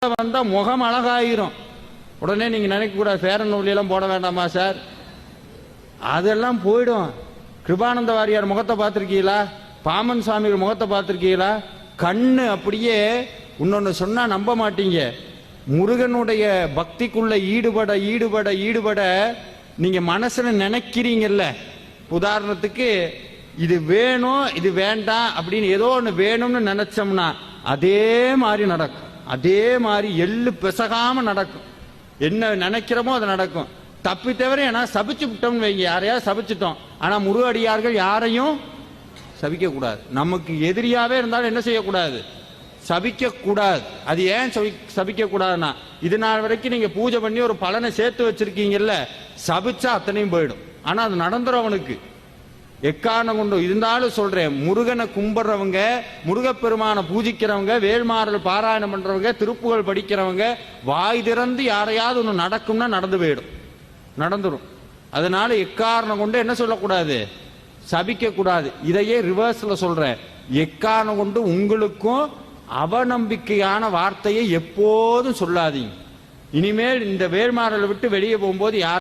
வந்தா முகம் அழகாயிரும். உடனே நீங்க நினைக்க கூடாது ஃபேர் அண்ட் லவ்லி எல்லாம் போட வேண்டாமா சார், அதெல்லாம் போயிடும். கிருபானந்த வாரியார் முகத்தை பார்த்திருக்கீங்களா? பாமன் சுவாமிகள் முகத்தை பார்த்திருக்கீங்களா? கண்ணு அப்படியே. இன்னொன்னு சொன்னா நம்ப மாட்டீங்க, முருகனுடைய பக்திக்குள்ள ஈடுபட ஈடுபட ஈடுபட நீங்க மனசுல நினைக்கிறீங்கல்ல, உதாரணத்துக்கு இது வேணும் இது வேண்டாம் அப்படின்னு ஏதோ ஒன்று வேணும்னு நினைச்சோம்னா அதே மாதிரி நடக்கும். அதே மாதிரி எள்ளு பிசகாம நடக்கும். என்ன நினைக்கிறோமோ அது நடக்கும். தப்பி தவிர ஏன்னா சபிச்சு விட்டோம்னு வைங்க, யாரையாவது சபிச்சுட்டோம். ஆனா முருகடியார்கள் யாரையும் சபிக்க கூடாது. நமக்கு எதிரியாவே இருந்தாலும் என்ன செய்யக்கூடாது? சபிக்க கூடாது. அது ஏன் சபிக்க கூடாதுன்னா, இது நாள் வரைக்கும் நீங்க பூஜை பண்ணி ஒரு பலனை சேர்த்து வச்சிருக்கீங்கல்ல, சபிச்சா அத்தனையும் போயிடும். ஆனா அது நடந்துரும் அவனுக்கு. எக்காரணம் கொண்டு இருந்தாலும் சொல்றேன், முருகனை கும்பிடுறவங்க, முருகப்பெருமான பூஜிக்கிறவங்க, வேல்மாறல் பாராயணம் பண்றவங்க, திருப்புகழ் படிக்கிறவங்க, வாய் திறந்து யாரையாவது ஒன்று நடக்கும்னா நடந்து போயிடும், நடந்துடும். அதனால எக்காரணம் கொண்டு என்ன சொல்லக்கூடாது? சபிக்க கூடாது. இதையே ரிவர்ஸ்ல சொல்றேன், எக்காரணம் கொண்டு உங்களுக்கும் அவநம்பிக்கையான வார்த்தையை எப்போதும் சொல்லாதீங்க. இனிமேல் இந்த வேல்மாறலை விட்டு வெளியே போகும்போது யார்